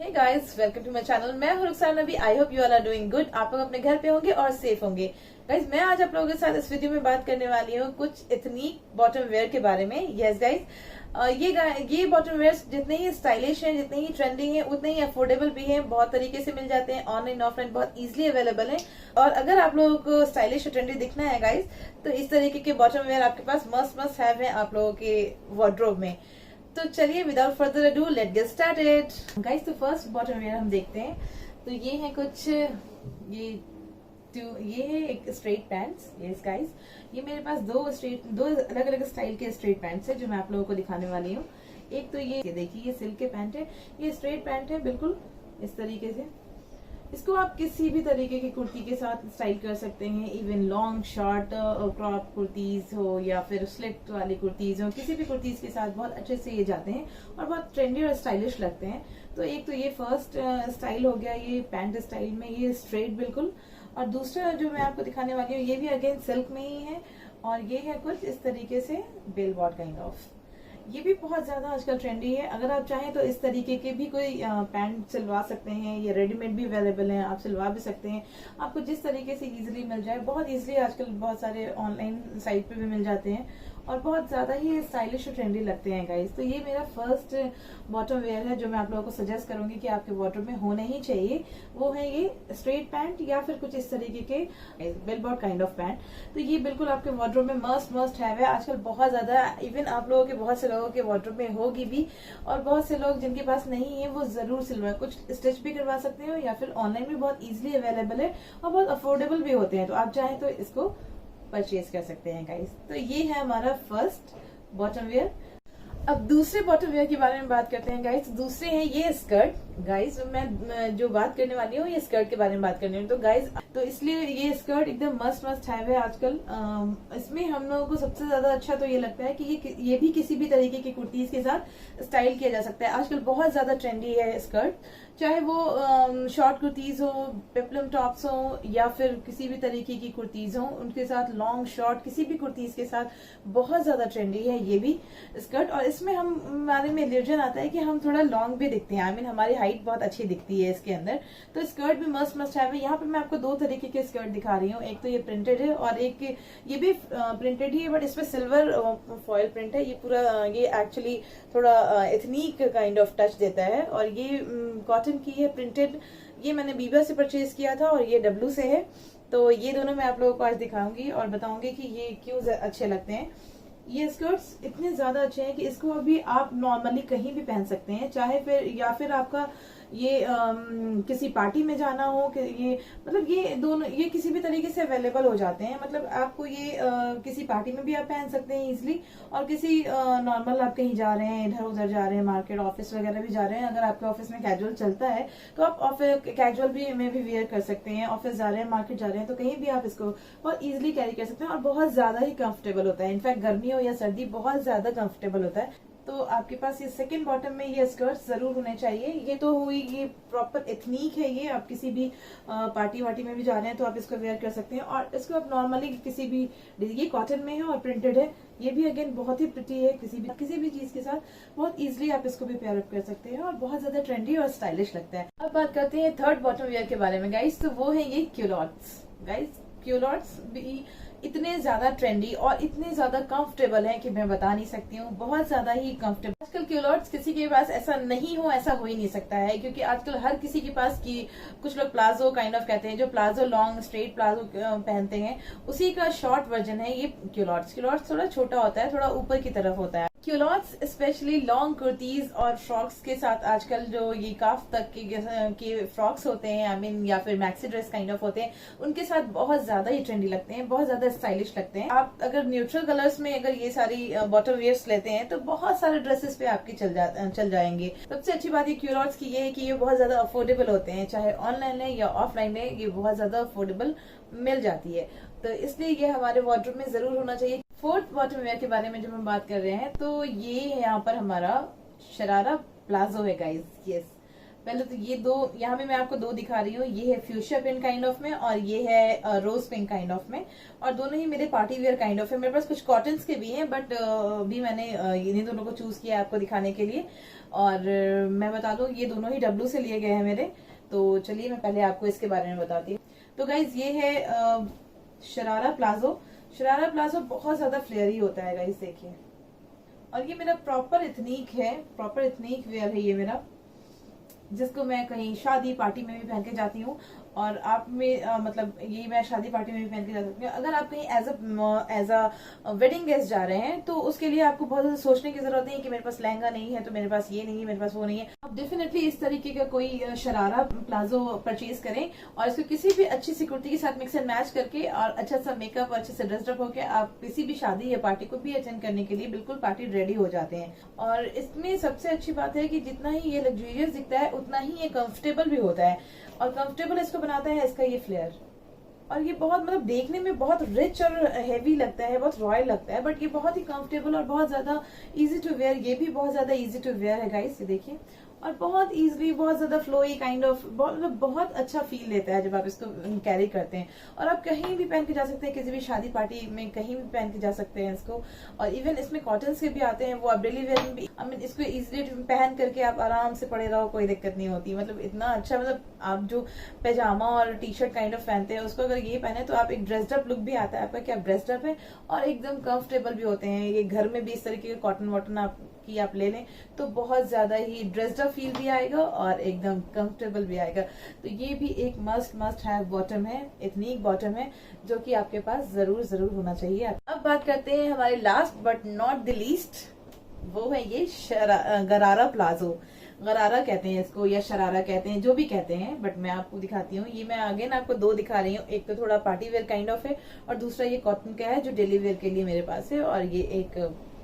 Hey guys, welcome to my channel. मैं हूं Rukhsar Nabi. I hope you all are doing good. आप लोग अपने घर पे होंगे और सेफ होंगे। गाइस, मैं आज आप लोगों के साथ इस वीडियो में बात करने वाली हूँ कुछ एथनिक बॉटम वेयर के बारे में। यस गाइस, ये बॉटम वेयर जितने ही स्टाइलिश हैं, जितने ही ट्रेंडिंग हैं, उतने ही अफोर्डेबल भी हैं। बहुत तरीके से मिल जाते हैं, ऑनलाइन ऑफलाइन बहुत इजीली अवेलेबल हैं। और अगर आप लोगों को स्टाइलिश और ट्रेंडी दिखना है गाइस, तो इस तरीके के बॉटम वेयर आपके पास मस्ट हैव है आप लोगों के वार्डरोब में। तो चलिए without further ado let get started. Guys, तो फर्स्ट बॉटम वेयर हम देखते हैं। तो ये है कुछ ये है एक स्ट्रेट पैंट्स। यस गाइस, ये मेरे पास दो अलग अलग स्टाइल के स्ट्रेट पैंट्स है जो मैं आप लोगों को दिखाने वाली हूँ। एक तो ये देखिए, ये सिल्क के पैंट है, ये स्ट्रेट पैंट है बिल्कुल इस तरीके से। इसको आप किसी भी तरीके की कुर्ती के साथ स्टाइल कर सकते हैं। Even long short crop kurtis हो या फिर स्लिट वाली कुर्तीज हो, किसी भी कुर्तीज के साथ बहुत अच्छे से ये जाते हैं और बहुत ट्रेंडी और स्टाइलिश लगते हैं। तो एक तो ये फर्स्ट स्टाइल हो गया, ये पैंट स्टाइल में, ये स्ट्रेट बिल्कुल। और दूसरा जो मैं आपको दिखाने वाली हूँ, ये भी अगेन सिल्क में ही है और ये है कुछ इस तरीके से बेल बॉट काइंड ऑफ। ये भी बहुत ज्यादा आजकल ट्रेंडी है। अगर आप चाहें तो इस तरीके के भी कोई पैंट सिलवा सकते हैं। ये रेडीमेड भी अवेलेबल है, आप सिलवा भी सकते हैं। आपको जिस तरीके से इजीली मिल जाए, बहुत इजीली आजकल बहुत सारे ऑनलाइन साइट पे भी मिल जाते हैं और बहुत ज्यादा ही स्टाइलिश और ट्रेंडी लगते हैं गाइस। तो ये मेरा फर्स्ट बॉटम वेयर है जो मैं आप लोगों को सजेस्ट करूंगी कि आपके वार्डरोब में होने ही चाहिए। वो है ये स्ट्रेट पैंट या फिर कुछ इस तरीके के bell bottom kind of pant. तो ये बिल्कुल आपके वार्डरोब में मस्ट हैव है। आजकल बहुत ज्यादा, इवन आप लोगों के बहुत से लोगों के वार्डरोब में होगी भी, और बहुत से लोग जिनके पास नहीं है वो जरूर सिलवाए। कुछ स्टिच भी करवा सकते हो या फिर ऑनलाइन भी बहुत इजीली अवेलेबल है और बहुत अफोर्डेबल भी होते हैं। तो आप चाहें तो इसको परचेज कर सकते हैं गाइस। तो ये है हमारा फर्स्ट बॉटम वेयर। अब दूसरे बॉटम वेयर के बारे में बात करते हैं गाइस। दूसरे हैं ये स्कर्ट। गाइस, मैं जो बात करने वाली हूँ ये स्कर्ट के बारे में बात करनी हूँ। तो गाइस, तो इसलिए ये स्कर्ट एकदम मस्ट हैव है आजकल। इसमें हम लोगों को सबसे ज्यादा अच्छा तो ये लगता है कि ये भी किसी भी तरीके की कुर्तीज के साथ स्टाइल किया जा सकता है। आजकल बहुत ज्यादा ट्रेंडी है स्कर्ट, चाहे वो शॉर्ट कुर्तीज हो, पेप्लम टॉप्स हो या फिर किसी भी तरीके की कुर्तीज हो, उनके साथ लॉन्ग शॉर्ट किसी भी कुर्तीज के साथ बहुत ज्यादा ट्रेंडी है ये भी स्कर्ट। और इसमें हमारे में इल्यूजन आता है कि हम थोड़ा लॉन्ग भी दिखते हैं। आई मीन हमारी हाइट बहुत अच्छी दिखती है इसके अंदर। तो स्कर्ट भी मस्ट हैव है। यहाँ पे मैं आपको दो तरीके के स्कर्ट दिखा रही हूँ। एक तो ये प्रिंटेड है और एक ये भी प्रिंटेड ही है, बट इसमें सिल्वर फॉयल प्रिंट है। ये पूरा ये एक्चुअली थोड़ा एथनिक काइंड ऑफ टच देता है। और ये कॉटन की है, प्रिंटेड। ये मैंने बीबा से परचेज किया था और ये डब्लू से है। तो ये दोनों मैं आप लोगों को आज दिखाऊंगी और बताऊंगी कि ये क्यों अच्छे लगते हैं। ये स्कर्ट्स इतने ज्यादा अच्छे हैं कि इसको अभी आप नॉर्मली कहीं भी पहन सकते हैं, चाहे फिर या फिर आपका ये किसी पार्टी में जाना हो कि ये मतलब ये दोनों ये किसी भी तरीके से अवेलेबल हो जाते हैं। मतलब आपको ये किसी पार्टी में भी आप पहन सकते हैं इजिली, और किसी नॉर्मल आप कहीं जा रहे हैं, इधर उधर जा रहे हैं, मार्केट ऑफिस वगैरह भी जा रहे हैं, अगर आपके ऑफिस में कैजुअल चलता है तो आप ऑफिस कैजुअल भी में भी वेयर कर सकते हैं। ऑफिस जा रहे हैं, मार्केट जा रहे हैं, तो कहीं भी आप इसको बहुत इजिली कैरी कर सकते हैं और बहुत ज्यादा ही कंफर्टेबल होता है। इनफैक्ट गर्मी हो या सर्दी बहुत ज्यादा कंफर्टेबल होता है। तो आपके पास ये सेकंड बॉटम में ये स्कर्ट जरूर होने चाहिए। ये तो हुई ये प्रॉपर एथनिक है। ये आप किसी भी पार्टी वार्टी में भी जा रहे हैं तो आप इसको वेयर कर सकते हैं। और इसको आप नॉर्मली किसी भी, ये कॉटन में है और प्रिंटेड है। ये भी अगेन बहुत ही प्रिटी है, किसी भी चीज के साथ बहुत इजीली आप इसको भी पेयर अप कर सकते हैं और बहुत ज्यादा ट्रेंडी और स्टाइलिश लगता है। अब बात करते हैं थर्ड बॉटम वेयर के बारे में गाइस। तो वो है ये क्यूलॉट्स। गाइस, क्यूलॉट्स भी इतने ज्यादा ट्रेंडी और इतने ज्यादा कंफर्टेबल हैं कि मैं बता नहीं सकती हूँ। बहुत ज्यादा ही कंफर्टेबल। आजकल क्यूलॉट्स किसी के पास ऐसा नहीं हो, ऐसा हो ही नहीं सकता है, क्योंकि आजकल हर किसी के पास की कुछ लोग प्लाजो काइंड ऑफ कहते हैं, जो प्लाजो लॉन्ग स्ट्रेट प्लाजो पहनते हैं, उसी का शॉर्ट वर्जन है ये क्यूलॉट्स। क्यूलॉट्स थोड़ा छोटा होता है, थोड़ा ऊपर की तरफ होता है। क्यूलॉट्स स्पेशली लॉन्ग कुर्तीज और फ्रॉक्स के साथ, आजकल जो ये काफ तक के फ्रॉक्स होते हैं, आई मीन या फिर मैक्सी ड्रेस काइंड ऑफ होते हैं, उनके साथ बहुत ज्यादा ही ट्रेंडी लगते हैं, बहुत ज्यादा स्टाइलिश लगते हैं। आप अगर न्यूट्रल कलर्स में अगर ये सारी बॉटम वेयर्स लेते हैं तो बहुत सारे ड्रेसेस पे आपकी चल जाएंगे। सबसे अच्छी बात ये क्यूलॉट्स की ये है कि ये बहुत ज्यादा अफोर्डेबल होते हैं, चाहे ऑनलाइन ले या ऑफलाइन ले, ये बहुत ज्यादा अफोर्डेबल मिल जाती है। तो इसलिए ये हमारे वार्डरोब में जरूर होना चाहिए। फोर्थ बॉटम वेयर के बारे में जब हम बात कर रहे हैं, तो ये यहाँ पर हमारा शरारा प्लाजो है गाइस। यस, पहले तो ये दो, यहाँ पे मैं आपको दो दिखा रही हूँ। ये है फ्यूशिया पिंक काइंड ऑफ में और ये है रोज पिंक काइंड ऑफ में, और दोनों ही मेरे पार्टी वेयर काइंड ऑफ है। मेरे पास कुछ कॉटन्स के भी हैं, बट अभी मैंने इन्हीं दोनों को चूज किया आपको दिखाने के लिए। और मैं बता दूं ये दोनों ही डब्लू से लिए गए हैं मेरे। तो चलिए मैं पहले आपको इसके बारे में बताती हूँ। तो गाइज ये है शरारा प्लाजो। शरारा प्लाजो बहुत ज्यादा फ्लेयरी होता है गाइज, देखिए। और ये मेरा प्रॉपर इथनिक है, प्रॉपर इथनिक वेयर है ये मेरा, जिसको मैं कहीं शादी पार्टी में भी पहन के जाती हूँ। और आप में मतलब ये मैं शादी पार्टी में भी पहन के जा सकती हूँ। अगर आप कहीं एज अ वेडिंग गेस्ट जा रहे हैं तो उसके लिए आपको बहुत ज्यादा सोचने की जरूरत नहीं है कि मेरे पास लहंगा नहीं है तो मेरे पास ये नहीं है, मेरे पास वो नहीं है। आप डेफिनेटली इस तरीके का कोई शरारा प्लाजो परचेज करें और इसको किसी भी अच्छी सी कुर्ती के साथ मिक्स एंड मैच करके और अच्छा सा मेकअप, अच्छे से ड्रेस्ड अप होकर आप किसी भी शादी या पार्टी को भी अटेंड करने के लिए बिल्कुल पार्टी रेडी हो जाते हैं। और इसमें सबसे अच्छी बात है कि जितना ही ये लग्जरियस दिखता है उतना ही ये कंफर्टेबल भी होता है। और कंफर्टेबल इसको बनाता है इसका ये फ्लेयर। और ये बहुत मतलब देखने में बहुत रिच और हेवी लगता है, बहुत रॉयल लगता है, बट ये बहुत ही कंफर्टेबल और बहुत ज्यादा इजी टू वेयर। ये भी बहुत ज्यादा इजी टू वेयर है गाइस, ये देखिए। और बहुत इजीली, बहुत ज्यादा फ्लोई काइंड ऑफ, बहुत अच्छा फील लेता है जब आप इसको कैरी करते हैं। और आप कहीं भी पहन के जा सकते हैं, किसी भी शादी पार्टी में कहीं भी पहन के जा सकते हैं इसको। और इवन इसमें कॉटन के भी आते हैं, वो आप डेली वेयर में भी इसको इजीली पहन करके आप आराम से पड़े रहो, कोई दिक्कत नहीं होती। मतलब इतना अच्छा, मतलब आप जो पैजामा और टी शर्ट काइंड ऑफ पहनते हैं उसको अगर ये पहने तो आप एक ड्रेस्ड अप लुक भी आता है आपका, कि आप ड्रेस्ड अप है और एकदम कंफर्टेबल भी होते हैं। ये घर में भी इस तरीके के कॉटन वॉटन आप ले लें तो बहुत ज्यादा ही ड्रेस्ड अप फील भी आएगा और एकदम कंफर्टेबल भी आएगा। तो ये भी एक मस्ट हैव बॉटम है, इथनिक बॉटम है, जो कि आपके पास जरूर होना चाहिए। अब बात करते हैं हमारे last but not the least, वो है ये गरारा प्लाजो। गरारा कहते हैं इसको या शरारा कहते हैं, जो भी कहते हैं, बट मैं आपको दिखाती हूँ। ये मैं अगेन आपको दो दिखा रही हूँ। एक तो थोड़ा पार्टी वेयर काइंड ऑफ है और दूसरा ये कॉटन का है जो डेली वेयर के लिए मेरे पास है, और ये एक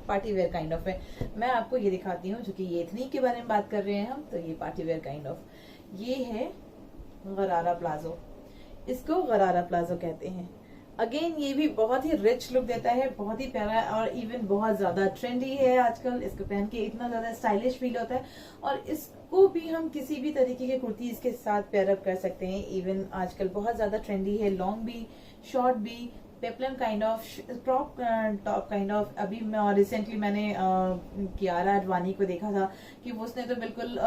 पार्टी वेयर काइंड ऑफ है। मैं आपको ये दिखाती हूँ, जो कि ये इथनिक के बारे में बात कर रहे हैं हम, तो ये पार्टी वेयर काइंड ऑफ। ये है गरारा प्लाजो, इसको गरारा प्लाजो कहते हैं। अगेन ये भी बहुत ही रिच लुक देता है, बहुत ही प्यारा, और इवन बहुत ज्यादा ट्रेंडी है आजकल। इसको पहन के इतना ज्यादा स्टाइलिश फील होता है, और इसको भी हम किसी भी तरीके के कुर्ती इसके साथ पेयर अप कर सकते हैं। इवन आजकल बहुत ज्यादा ट्रेंडी है, लॉन्ग भी, शॉर्ट भी, peplum kind of, crop top kind of. अभी मैं रिसेंटली मैंने कियारा अडवाणी को देखा था कि वो उसने तो बिल्कुल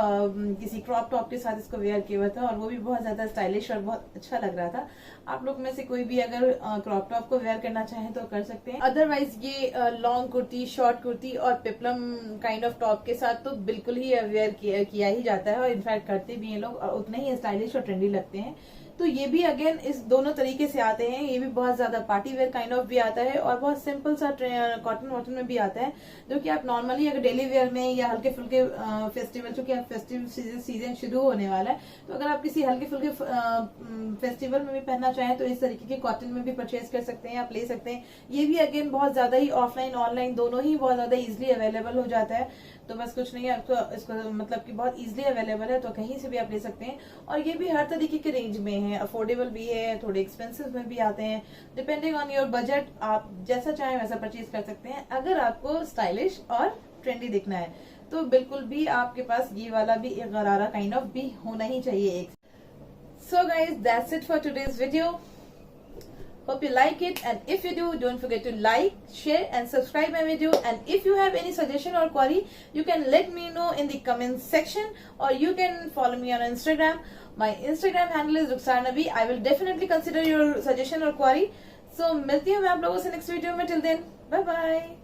किसी क्रॉप टॉप के साथ इसको वेयर किया हुआ था, और वो भी बहुत ज्यादा स्टाइलिश और बहुत अच्छा लग रहा था। आप लोग में से कोई भी अगर क्रॉप टॉप को वेयर करना चाहें तो कर सकते हैं। अदरवाइज ये लॉन्ग कुर्ती, शॉर्ट कुर्ती और पेप्लम काइंड ऑफ टॉप के साथ तो बिल्कुल ही वेयर किया ही जाता है, और इनफैक्ट करते भी हैं लोग, और उतने ही स्टाइलिश और ट्रेंडी लगते हैं। तो ये भी अगेन इस दोनों तरीके से आते हैं। ये भी बहुत ज्यादा पार्टी वेयर काइंड ऑफ भी आता है और बहुत सिंपल सा कॉटन वॉटन में भी आता है, जो कि आप नॉर्मली अगर डेली वेयर में या हल्के फुल्के फेस्टिवल, चूंकि आप फेस्टिवल सीजन शुरू होने वाला है, तो अगर आप किसी हल्के फुल्के फेस्टिवल में भी पहनना चाहें तो इस तरीके के कॉटन में भी परचेज कर सकते हैं, आप ले सकते हैं। ये भी अगेन बहुत ज्यादा ही ऑफलाइन ऑनलाइन दोनों ही बहुत ज्यादा इजिली अवेलेबल हो जाता है। तो बस कुछ नहीं है, आपको इसको मतलब कि बहुत इजीली अवेलेबल है, तो कहीं से भी आप ले सकते हैं। और ये भी हर तरीके के रेंज में है, अफोर्डेबल भी है, थोड़े एक्सपेंसिव में भी आते हैं। डिपेंडिंग ऑन योर बजट आप जैसा चाहें वैसा परचेज कर सकते हैं। अगर आपको स्टाइलिश और ट्रेंडी दिखना है तो बिल्कुल भी आपके पास ये वाला भी एक गरारा काइंड ऑफ भी होना ही चाहिए एक। So guys, that's it for today's video. Hope you like it, and if you do, don't forget to like, share and subscribe my video. And if you have any suggestion or query, you can let me know in the comment section, or you can follow me on Instagram. My Instagram handle is Rukhsar Nabi. I will definitely consider your suggestion or query. So मिलती हूँ मैं आप लोगों से next video में. Till then, bye bye.